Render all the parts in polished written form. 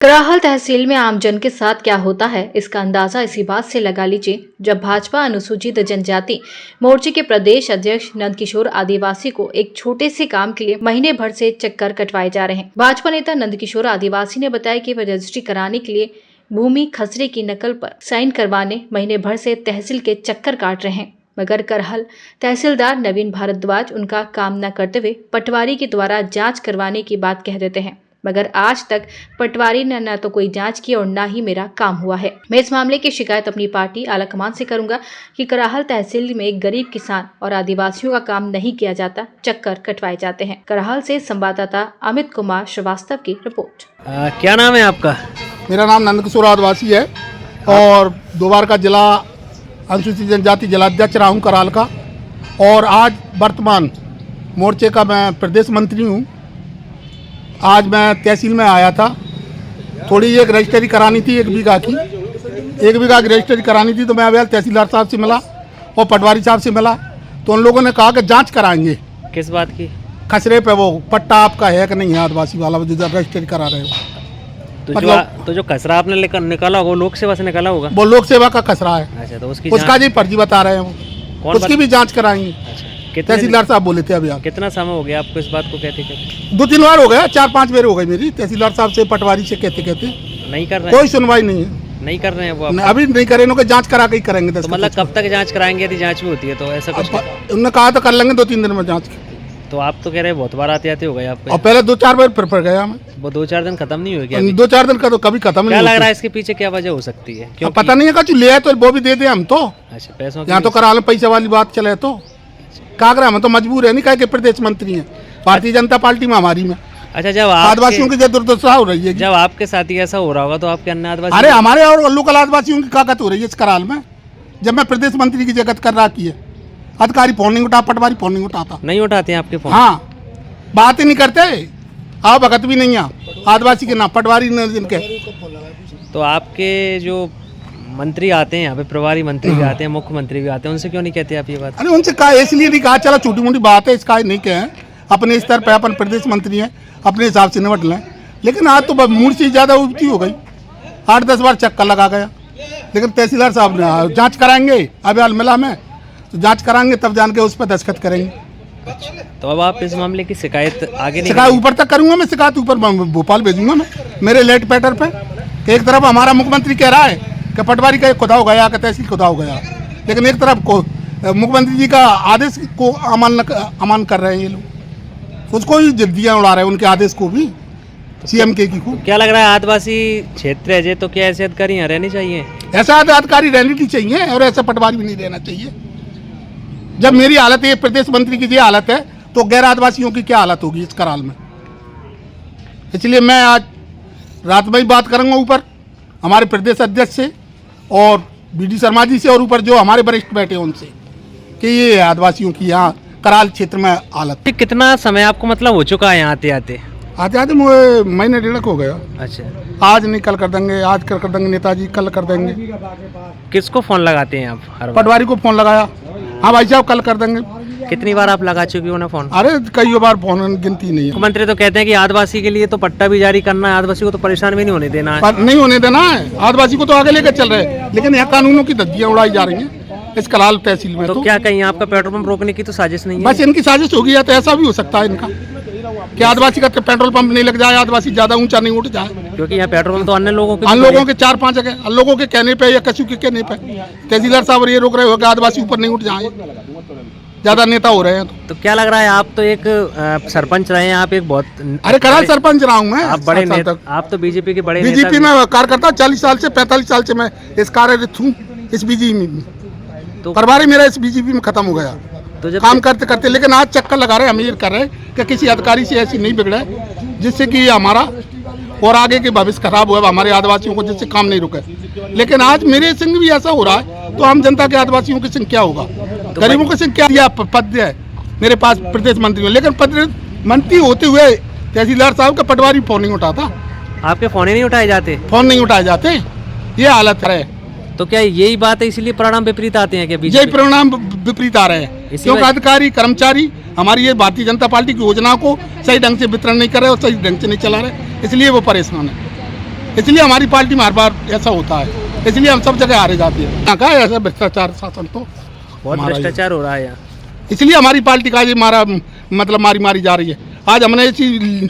कराहल तहसील में आमजन के साथ क्या होता है, इसका अंदाजा इसी बात से लगा लीजिए जब भाजपा अनुसूचित जनजाति मोर्चे के प्रदेश अध्यक्ष नंदकिशोर आदिवासी को एक छोटे से काम के लिए महीने भर से चक्कर कटवाए जा रहे हैं। भाजपा नेता नंदकिशोर आदिवासी ने बताया कि वे रजिस्ट्री कराने के लिए भूमि खसरे की नकल पर साइन करवाने महीने भर से तहसील के चक्कर काट रहे हैं, मगर करहल तहसीलदार नवीन भारद्वाज उनका काम न करते हुए पटवारी के द्वारा जांच करवाने की बात कह देते हैं, मगर आज तक पटवारी ने न तो कोई जांच की और न ही मेरा काम हुआ है। मैं इस मामले की शिकायत अपनी पार्टी आलाकमान से करूंगा कि कराहल तहसील में एक गरीब किसान और आदिवासियों का काम नहीं किया जाता, चक्कर कटवाए जाते हैं। कराहल से संवाददाता अमित कुमार श्रीवास्तव की रिपोर्ट। क्या नाम है आपका? मेरा नाम नंदकिशोर आदिवासी है और 2 बार का जिला अनुसूचित जनजाति जिलाध्यक्ष रहा हूँ कराहल का, और आज वर्तमान मोर्चे का मैं प्रदेश मंत्री हूँ। आज मैं तहसील में आया था, थोड़ी एक रजिस्ट्री करानी थी 1 बीघा की 1 बीघा की रजिस्ट्री करानी थी। तो मैं अवेल तहसीलदार साहब से मिला और पटवारी साहब से मिला, तो उन लोगों ने कहा कि जांच कराएंगे। किस बात की? खसरे पे वो पट्टा आपका है कि नहीं है, आदिवासी वाला जो रजिस्ट्री करा रहे हो। तो मतलब जो खसरा आपने निकाला वो लोक सेवा से निकाला होगा? वो लोक सेवा का खसरा है। अच्छा, तो उसका जी फर्जी बता रहे हैं वो, उसकी भी जांच कराएंगे। तहसीलदार साहब बोले थे अभी। कितना समय हो गया आपको इस बात को कहते? 2-3 बार हो गया, 4-5 बार हो गई मेरी तहसीलदार साहब से पटवारी से कहते नहीं कर रहे? कोई सुनवाई नहीं है। नहीं कर रहे हैं वो अभी नहीं करे, इन्होंने जांच करा के ही करेंगे। तो मतलब कब तक जांच कराएंगे? यदि जांच भी होती है तो ऐसा कुछ? उन्होंने कहा तो कर लेंगे 2-3 दिन में जांच। तो आप तो कह रहे हैं बहुत बार आते हो गए आपको। और पहले 2-4 बार फिर गया मैं। वो 2-4 दिन खत्म नहीं हुए क्या? 2-4 दिन का तो कभी खत्म नहीं। क्या लग रहा है इसके पीछे क्या वजह हो सकती है? क्यों पता नहीं है, कुछ ले आए तो वो भी दे दे हम तो। अच्छा, पैसों यहाँ तो करा लें, पैसे वाली बात चले तो क्या करें, हम तो मजबूर है, नहीं कहे कि प्रदेश मंत्री हैं भारतीय जनता पार्टी में हमारी में। अच्छा, जब आदिवासियों की दुर्दशा हो रही है, जब आपके साथ ही ऐसा हो रहा होगा तो आपके अन्य आदिवासी? अरे हमारे और लोकल आदिवासियों की काकत हो रही है इस कराल में। जब मैं प्रदेश मंत्री की जगत कर रहा की है, अधिकारी फोन नहीं उठा, पटवारी फोन नहीं उठाता। नहीं उठाते हैं आपके फोन? हाँ, बात ही नहीं करते, आओ भगत भी नहीं है आदिवासी के, ना पटवारी न जिनके। तो आपके जो मंत्री आते हैं यहाँ पे, प्रभारी मंत्री भी आते हैं, मुख्यमंत्री भी आते हैं, उनसे क्यों नहीं कहते आप ये बात? अरे उनसे कहा, इसलिए नहीं कहा, चलो छोटी मोटी बात है इसका नहीं कहें, अपने स्तर पर अपन प्रदेश मंत्री हैं, अपने हिसाब से निपट लें। लेकिन आज तो मूड से ज़्यादा उल्टी हो गई, 8-10 बार चक्कर लगा गया। लेकिन तहसीलदार साहब ने जाँच कराएंगे, अभी अलमिला में तो जाँच कराएंगे, तब जान के उस पर दस्तखत करेंगे। तो अब आप इस मामले की शिकायत आगे नहीं? शिकायत ऊपर तक करूंगा मैं, शिकायत ऊपर भोपाल भेजूंगा मैं, मेरे लेट पैटर पे। एक तरफ हमारा मुख्यमंत्री कह रहा है कि पटवारी का खुदा हो गया, कि तहसील खुदा हो गया, लेकिन एक तरफ को मुख्यमंत्री जी का आदेश को अमान कर रहे हैं ये लोग, उसको ही जल्दियाँ उड़ा रहे हैं, उनके आदेश को भी, CM के की को। क्या लग रहा है आदिवासी क्षेत्र है तो क्या ऐसे अधिकारी यहाँ रहने चाहिए? ऐसा अधिकारी रहने नहीं चाहिए और ऐसा पटवारी भी नहीं रहना चाहिए। जब मेरी हालत है, प्रदेश मंत्री की ये हालत है, तो गैर आदिवासियों की क्या हालत होगी इस कराल में। इसलिए मैं आज रात में ही बात करूंगा ऊपर हमारे प्रदेश अध्यक्ष से और BD शर्मा जी से, और ऊपर जो हमारे वरिष्ठ बैठे हैं उनसे, कि ये आदिवासियों की यहाँ कराल क्षेत्र में हालत। कितना समय आपको मतलब हो चुका है यहाँ आते आते? महीने 1.5 हो गया। अच्छा, आज नहीं कल कर देंगे, आज कल कर देंगे, नेताजी कल कर देंगे। किसको फोन लगाते हैं आप हर बार? पटवारी को फोन लगाया, हाँ भाई साहब कल कर देंगे। कितनी बार आप लगा चुके हो ना फोन? अरे कई बार फोन, गिनती नहीं है। मुख्यमंत्री तो कहते हैं कि आदिवासी के लिए तो पट्टा भी जारी करना है, आदिवासी को तो परेशान भी नहीं होने देना है। पर नहीं होने देना है, आदिवासी को तो आगे लेकर चल रहे हैं, लेकिन यहाँ कानूनों की धज्जियां उड़ाई जा रही हैं इस कराल तहसील में। तो क्या कहीं आपका पेट्रोल पंप रोकने की तो साजिश नहीं है? बस इनकी साजिश होगी, या तो ऐसा भी हो सकता है इनका कि आदिवासी का पेट्रोल पंप नहीं लग जाए, आदिवासी ज्यादा ऊंचा नहीं उठ जाए, क्योंकि यहाँ पेट्रोल पंप तो अन्य लोगों के 4-5 जगह, लोगों के कहने पे या किसी के कहने पे तहसीलदार साहब ये रोक रहे हो कि आदिवासी ऊपर नहीं उठ जाए, ज्यादा नेता हो रहे हैं। तो क्या लग रहा है, आप तो एक सरपंच रहे हैं, आप एक बहुत, अरे कराल सरपंच रहा हूँ मैं, आप बड़े आप तो बीजेपी के बड़े बीजेपी में कार्यकर्ता 40 साल से 45 साल से मैं इस कार्यरत हूँ इस बीजेपी में। तो परिवार मेरा इस बीजेपी में खत्म हो गया, तो जब काम करते करते। लेकिन आज चक्कर लगा रहे, हम ये कर रहे हैं कि किसी अधिकारी से ऐसी नहीं बिगड़े जिससे कि हमारा और आगे के भविष्य खराब हुआ, हमारे आदिवासियों को जिससे काम नहीं रुके। लेकिन आज मेरे संग भी ऐसा हो रहा है, तो आम जनता के आदिवासियों की संख्या होगा, गरीबों की संख्या दिया पद है मेरे पास प्रदेश मंत्री में। लेकिन प्रदेश मंत्री होते हुए तहसीलदार साहब का पटवारी फोन नहीं उठाता। आपके फोन ही नहीं उठाए जाते? फोन नहीं उठाए जाते, ये हालत है। तो क्या यही बात है, इसलिए परिणाम विपरीत आते हैं क्या? यही परिणाम विपरीत आ रहे हैं, क्योंकि अधिकारी कर्मचारी हमारी ये भारतीय जनता पार्टी की योजना को सही ढंग से वितरण नहीं कर रहे और सही ढंग से नहीं चला रहे, इसलिए वो परेशान है। इसलिए हमारी पार्टी में हर बार ऐसा होता है, इसलिए हम सब जगह हारे जाते हैं। यहाँ का है ऐसा भ्रष्टाचार शासन तो बहुत भ्रष्टाचार हो रहा है यहाँ। इसलिए हमारी पार्टी का ये मतलब मारी जा रही है। आज हमने इसी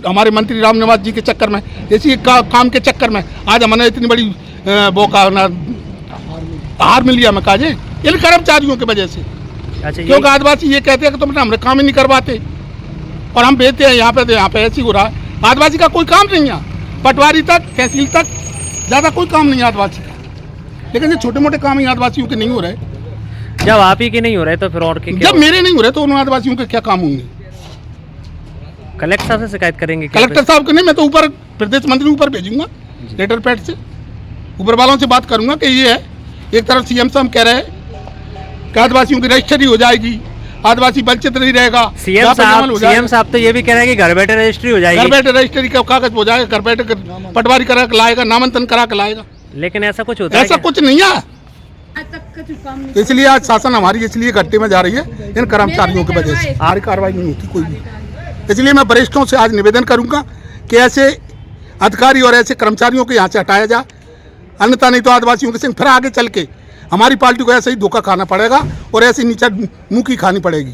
हमारे मंत्री राम निवास जी के चक्कर में, इसी काम के चक्कर में आज हमने इतनी बड़ी वो का हार मिली हमें काजे इन कर्मचारियों की वजह से। अच्छा, क्योंकि आदिवासी ये कहते हैं कि तुमने हमने काम ही नहीं करवाते और हम भेजते हैं यहाँ पे, तो यहाँ पे ऐसे ही हो रहा है। आदिवासी का कोई काम नहीं है, पटवारी तक तहसील तक ज़्यादा कोई काम नहीं है आदिवासी का, लेकिन ये छोटे मोटे काम ही आदिवासियों के नहीं हो रहे। जब आप ही के नहीं हो रहे तो फिर और के जब मेरे नहीं हो रहे तो उन आदिवासियों के क्या काम होंगे? कलेक्टर साहब से शिकायत करेंगे क्या? कलेक्टर साहब को नहीं, मैं तो ऊपर प्रदेश मंत्री ऊपर भेजूंगा लेटर पैड से, ऊपर वालों से बात करूंगा कि ये है। एक तरफ सीएम साहब कह रहे हैं कि आदिवासियों की रजिस्ट्री हो जाएगी, आदिवासी वंचित नहीं रहेगा। सीएम साहब तो ये भी कह रहे हैं कि घर बैठे रजिस्ट्री हो जाएगी, घर बैठे रजिस्ट्री का कागज हो जाएगा, घर बैठे पटवारी करा के लाएगा, नामांकन करा के लाएगा। लेकिन ऐसा कुछ होता है? ऐसा कुछ नहीं है। इसलिए आज शासन हमारी इसलिए घट्टे में जा रही है इन कर्मचारियों की वजह से, हमारी कार्रवाई नहीं होती कोई भी। इसलिए मैं वरिष्ठों से आज निवेदन करूंगा कि ऐसे अधिकारी और ऐसे कर्मचारियों को यहाँ से हटाया जाए, अन्यथा नहीं तो आदिवासियों के संग फिर आगे चल के हमारी पार्टी को ऐसे ही धोखा खाना पड़ेगा और ऐसी नीचा मुँह की खानी पड़ेगी।